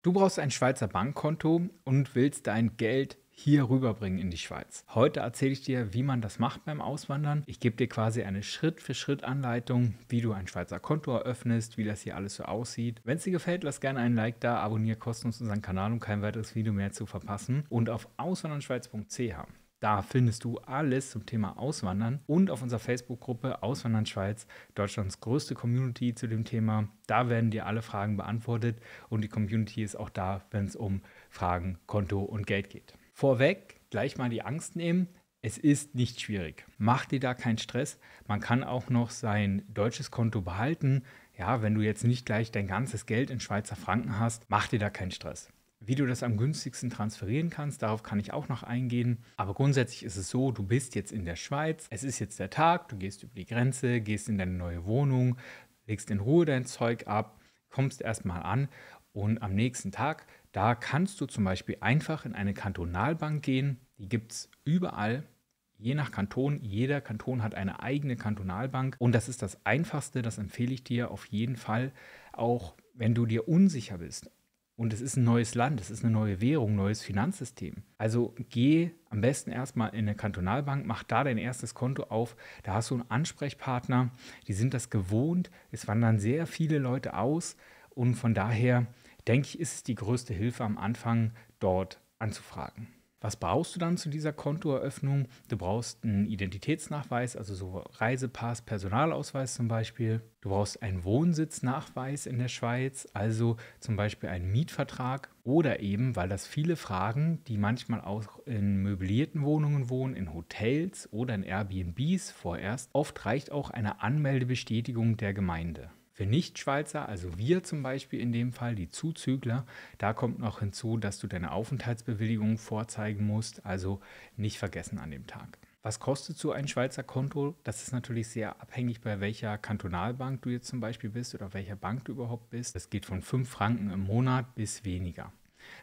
Du brauchst ein Schweizer Bankkonto und willst dein Geld hier rüberbringen in die Schweiz. Heute erzähle ich dir, wie man das macht beim Auswandern. Ich gebe dir quasi eine Schritt-für-Schritt-Anleitung, wie du ein Schweizer Konto eröffnest, wie das hier alles so aussieht. Wenn es dir gefällt, lass gerne einen Like da, abonniere kostenlos unseren Kanal, um kein weiteres Video mehr zu verpassen. Und auf auswandernschweiz.ch. Da findest du alles zum Thema Auswandern und auf unserer Facebook-Gruppe Auswandern Schweiz, Deutschlands größte Community zu dem Thema. Da werden dir alle Fragen beantwortet und die Community ist auch da, wenn es um Fragen, Konto und Geld geht. Vorweg gleich mal die Angst nehmen. Es ist nicht schwierig. Mach dir da keinen Stress. Man kann auch noch sein deutsches Konto behalten. Ja, wenn du jetzt nicht gleich dein ganzes Geld in Schweizer Franken hast, mach dir da keinen Stress. Wie du das am günstigsten transferieren kannst, darauf kann ich auch noch eingehen. Aber grundsätzlich ist es so, du bist jetzt in der Schweiz, es ist jetzt der Tag, du gehst über die Grenze, gehst in deine neue Wohnung, legst in Ruhe dein Zeug ab, kommst erstmal an und am nächsten Tag, da kannst du zum Beispiel einfach in eine Kantonalbank gehen. Die gibt es überall, je nach Kanton. Jeder Kanton hat eine eigene Kantonalbank und das ist das Einfachste, das empfehle ich dir auf jeden Fall, auch wenn du dir unsicher bist. Und es ist ein neues Land, es ist eine neue Währung, neues Finanzsystem. Also geh am besten erstmal in eine Kantonalbank, mach da dein erstes Konto auf. Da hast du einen Ansprechpartner, die sind das gewohnt. Es wandern sehr viele Leute aus. Und von daher denke ich, ist es die größte Hilfe am Anfang, dort anzufragen. Was brauchst du dann zu dieser Kontoeröffnung? Du brauchst einen Identitätsnachweis, also so Reisepass, Personalausweis zum Beispiel. Du brauchst einen Wohnsitznachweis in der Schweiz, also zum Beispiel einen Mietvertrag oder eben, weil das viele fragen, die manchmal auch in möblierten Wohnungen wohnen, in Hotels oder in Airbnbs vorerst. Oft reicht auch eine Anmeldebestätigung der Gemeinde. Für Nichtschweizer, also wir zum Beispiel in dem Fall, die Zuzügler, da kommt noch hinzu, dass du deine Aufenthaltsbewilligung vorzeigen musst, also nicht vergessen an dem Tag. Was kostet so ein Schweizer Konto? Das ist natürlich sehr abhängig, bei welcher Kantonalbank du jetzt zum Beispiel bist oder welcher Bank du überhaupt bist. Das geht von 5 Franken im Monat bis weniger.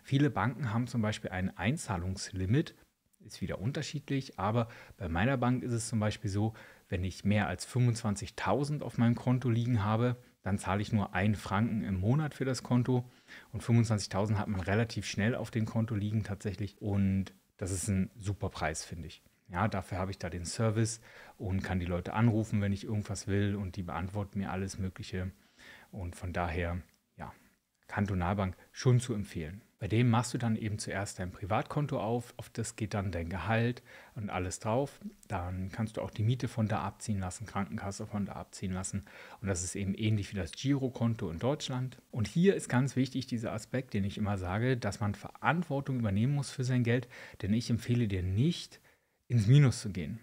Viele Banken haben zum Beispiel ein Einzahlungslimit, ist wieder unterschiedlich, aber bei meiner Bank ist es zum Beispiel so, wenn ich mehr als 25.000 auf meinem Konto liegen habe, dann zahle ich nur 1 Franken im Monat für das Konto und 25.000 hat man relativ schnell auf dem Konto liegen tatsächlich und das ist ein super Preis, finde ich. Ja, dafür habe ich da den Service und kann die Leute anrufen, wenn ich irgendwas will und die beantworten mir alles Mögliche und von daher, ja, Kantonalbank schon zu empfehlen. Bei dem machst du dann eben zuerst dein Privatkonto auf das geht dann dein Gehalt und alles drauf. Dann kannst du auch die Miete von da abziehen lassen, Krankenkasse von da abziehen lassen. Und das ist eben ähnlich wie das Girokonto in Deutschland. Und hier ist ganz wichtig dieser Aspekt, den ich immer sage, dass man Verantwortung übernehmen muss für sein Geld. Denn ich empfehle dir nicht, ins Minus zu gehen.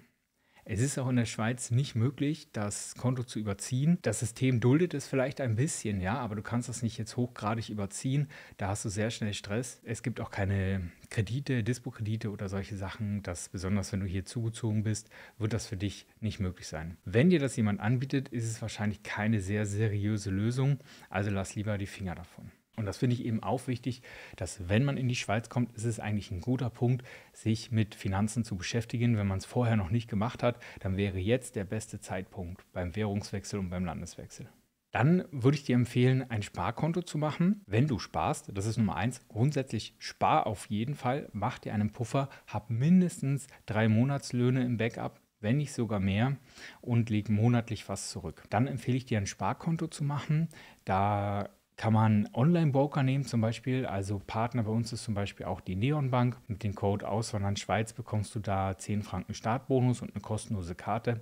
Es ist auch in der Schweiz nicht möglich, das Konto zu überziehen. Das System duldet es vielleicht ein bisschen, ja, aber du kannst das nicht jetzt hochgradig überziehen. Da hast du sehr schnell Stress. Es gibt auch keine Kredite, Dispo-Kredite oder solche Sachen. Das, besonders wenn du hier zugezogen bist, wird das für dich nicht möglich sein. Wenn dir das jemand anbietet, ist es wahrscheinlich keine sehr seriöse Lösung. Also lass lieber die Finger davon. Und das finde ich eben auch wichtig, dass wenn man in die Schweiz kommt, ist es eigentlich ein guter Punkt, sich mit Finanzen zu beschäftigen. Wenn man es vorher noch nicht gemacht hat, dann wäre jetzt der beste Zeitpunkt beim Währungswechsel und beim Landeswechsel. Dann würde ich dir empfehlen, ein Sparkonto zu machen. Wenn du sparst, das ist Nummer eins, grundsätzlich spar auf jeden Fall, mach dir einen Puffer, hab mindestens 3 Monatslöhne im Backup, wenn nicht sogar mehr, und leg monatlich was zurück. Dann empfehle ich dir, ein Sparkonto zu machen. Da kann man Online-Broker nehmen zum Beispiel, also Partner bei uns ist zum Beispiel auch die Neon Bank. Mit dem Code Auswandern Schweiz bekommst du da 10 Franken Startbonus und eine kostenlose Karte.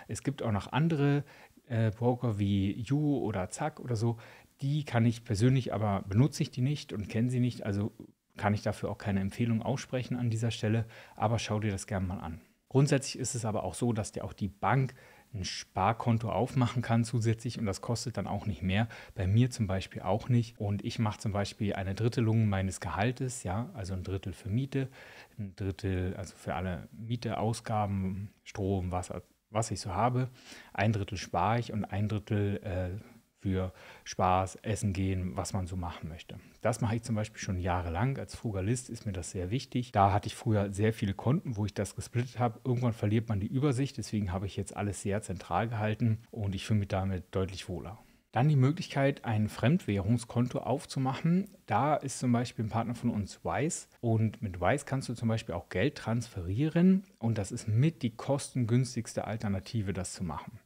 Es gibt auch noch andere Broker wie You oder Zack oder so. Die kann ich persönlich, aber benutze ich die nicht und kenne sie nicht, also kann ich dafür auch keine Empfehlung aussprechen an dieser Stelle, aber schau dir das gerne mal an. Grundsätzlich ist es aber auch so, dass dir auch die Bank ein Sparkonto aufmachen kann zusätzlich und das kostet dann auch nicht mehr. Bei mir zum Beispiel auch nicht. Und ich mache zum Beispiel eine Drittelung meines Gehaltes, ja, also ein Drittel für Miete, ein Drittel, also für alle Miete, Ausgaben, Strom, Wasser, was ich so habe. Ein Drittel spare ich und ein Drittel für Spaß, Essen gehen, was man so machen möchte. Das mache ich zum Beispiel schon jahrelang. Als Frugalist ist mir das sehr wichtig. Da hatte ich früher sehr viele Konten, wo ich das gesplittet habe. Irgendwann verliert man die Übersicht, deswegen habe ich jetzt alles sehr zentral gehalten und ich fühle mich damit deutlich wohler. Dann die Möglichkeit, ein Fremdwährungskonto aufzumachen. Da ist zum Beispiel ein Partner von uns Wise und mit Wise kannst du zum Beispiel auch Geld transferieren und das ist mit die kostengünstigste Alternative, das zu machen.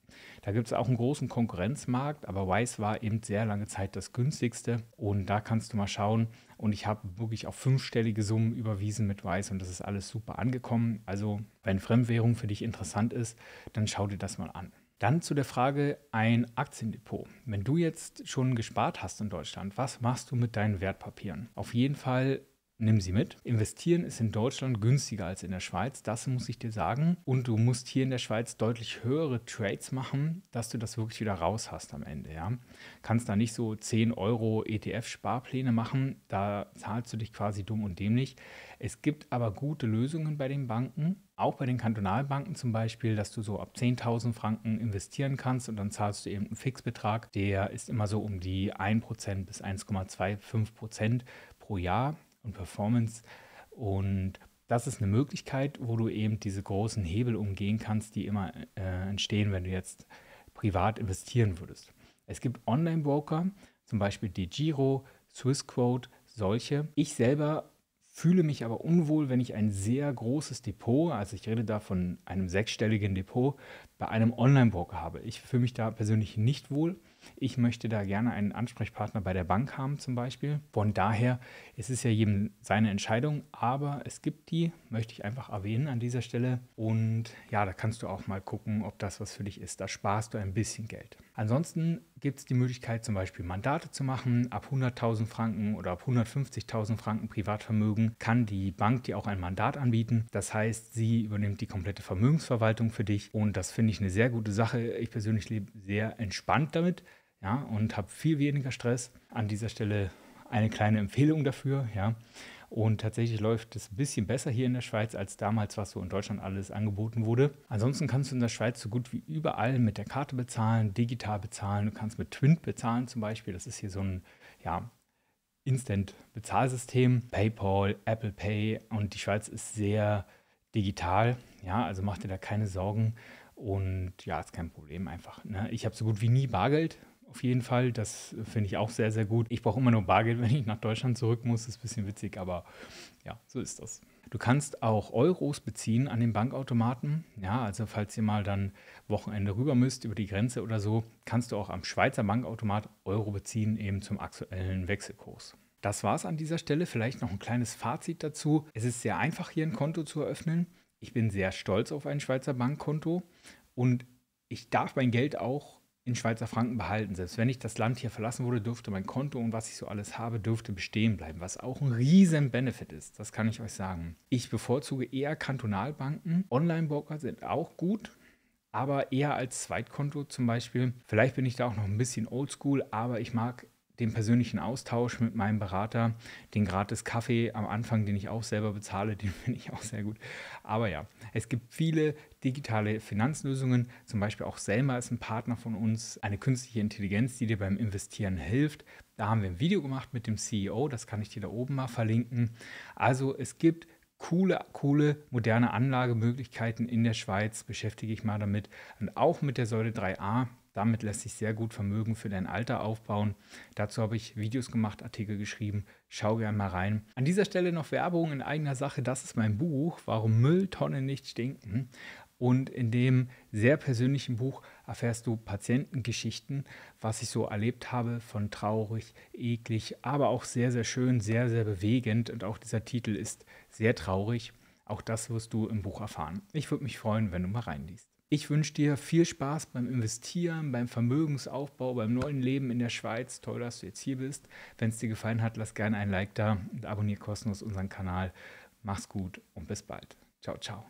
Da gibt es auch einen großen Konkurrenzmarkt, aber Wise war eben sehr lange Zeit das günstigste und da kannst du mal schauen. Und ich habe wirklich auf fünfstellige Summen überwiesen mit Wise und das ist alles super angekommen. Also wenn Fremdwährung für dich interessant ist, dann schau dir das mal an. Dann zu der Frage ein Aktiendepot. Wenn du jetzt schon gespart hast in Deutschland, was machst du mit deinen Wertpapieren? Auf jeden Fall nimm sie mit. Investieren ist in Deutschland günstiger als in der Schweiz, das muss ich dir sagen. Und du musst hier in der Schweiz deutlich höhere Trades machen, dass du das wirklich wieder raus hast am Ende. Ja? Kannst da nicht so 10 Euro ETF-Sparpläne machen, da zahlst du dich quasi dumm und dämlich. Es gibt aber gute Lösungen bei den Banken, auch bei den Kantonalbanken zum Beispiel, dass du so ab 10.000 Franken investieren kannst und dann zahlst du eben einen Fixbetrag. Der ist immer so um die 1% bis 1,25% pro Jahr und Performance. Und das ist eine Möglichkeit, wo du eben diese großen Hebel umgehen kannst, die immer entstehen, wenn du jetzt privat investieren würdest. Es gibt Online-Broker, zum Beispiel DEGIRO, Swissquote, solche. Ich selber fühle mich aber unwohl, wenn ich ein sehr großes Depot, also ich rede da von einem sechsstelligen Depot, bei einem Online-Broker habe. Ich fühle mich da persönlich nicht wohl. Ich möchte da gerne einen Ansprechpartner bei der Bank haben zum Beispiel. Von daher ist es ja jedem seine Entscheidung, aber es gibt die, möchte ich einfach erwähnen an dieser Stelle. Und ja, da kannst du auch mal gucken, ob das was für dich ist. Da sparst du ein bisschen Geld. Ansonsten gibt es die Möglichkeit, zum Beispiel Mandate zu machen. Ab 100.000 Franken oder ab 150.000 Franken Privatvermögen kann die Bank dir auch ein Mandat anbieten. Das heißt, sie übernimmt die komplette Vermögensverwaltung für dich und das finde ich eine sehr gute Sache. Ich persönlich lebe sehr entspannt damit, ja, und habe viel weniger Stress. An dieser Stelle eine kleine Empfehlung dafür, ja. Und tatsächlich läuft es ein bisschen besser hier in der Schweiz als damals, was so in Deutschland alles angeboten wurde. Ansonsten kannst du in der Schweiz so gut wie überall mit der Karte bezahlen, digital bezahlen. Du kannst mit Twint bezahlen zum Beispiel. Das ist hier so ein ja, Instant-Bezahlsystem. PayPal, Apple Pay und die Schweiz ist sehr digital. Ja, also mach dir da keine Sorgen. Und ja, ist kein Problem einfach. Ne? Ich habe so gut wie nie Bargeld. Auf jeden Fall, das finde ich auch sehr, sehr gut. Ich brauche immer nur Bargeld, wenn ich nach Deutschland zurück muss. Das ist ein bisschen witzig, aber ja, so ist das. Du kannst auch Euros beziehen an den Bankautomaten. Ja, also falls ihr mal dann Wochenende rüber müsst über die Grenze oder so, kannst du auch am Schweizer Bankautomat Euro beziehen, eben zum aktuellen Wechselkurs. Das war es an dieser Stelle. Vielleicht noch ein kleines Fazit dazu. Es ist sehr einfach, hier ein Konto zu eröffnen. Ich bin sehr stolz auf ein Schweizer Bankkonto und ich darf mein Geld auch in Schweizer Franken behalten. Selbst wenn ich das Land hier verlassen würde, dürfte mein Konto und was ich so alles habe, dürfte bestehen bleiben, was auch ein riesen Benefit ist. Das kann ich euch sagen. Ich bevorzuge eher Kantonalbanken. Online-Broker sind auch gut, aber eher als Zweitkonto zum Beispiel. Vielleicht bin ich da auch noch ein bisschen oldschool, aber ich mag den persönlichen Austausch mit meinem Berater, den gratis Kaffee am Anfang, den ich auch selber bezahle, den finde ich auch sehr gut. Aber ja, es gibt viele digitale Finanzlösungen, zum Beispiel auch Selma ist ein Partner von uns, eine künstliche Intelligenz, die dir beim Investieren hilft. Da haben wir ein Video gemacht mit dem CEO, das kann ich dir da oben mal verlinken. Also es gibt coole, moderne Anlagemöglichkeiten in der Schweiz, beschäftige ich mal damit. Und auch mit der Säule 3a, damit lässt sich sehr gut Vermögen für dein Alter aufbauen. Dazu habe ich Videos gemacht, Artikel geschrieben. Schau gerne mal rein. An dieser Stelle noch Werbung in eigener Sache. Das ist mein Buch, Warum Mülltonnen nicht stinken. Und in dem sehr persönlichen Buch erfährst du Patientengeschichten, was ich so erlebt habe, von traurig, eklig, aber auch sehr, sehr schön, sehr, sehr bewegend. Und auch dieser Titel ist sehr traurig. Auch das wirst du im Buch erfahren. Ich würde mich freuen, wenn du mal reinliest. Ich wünsche dir viel Spaß beim Investieren, beim Vermögensaufbau, beim neuen Leben in der Schweiz. Toll, dass du jetzt hier bist. Wenn es dir gefallen hat, lass gerne ein Like da und abonniere kostenlos unseren Kanal. Mach's gut und bis bald. Ciao, ciao.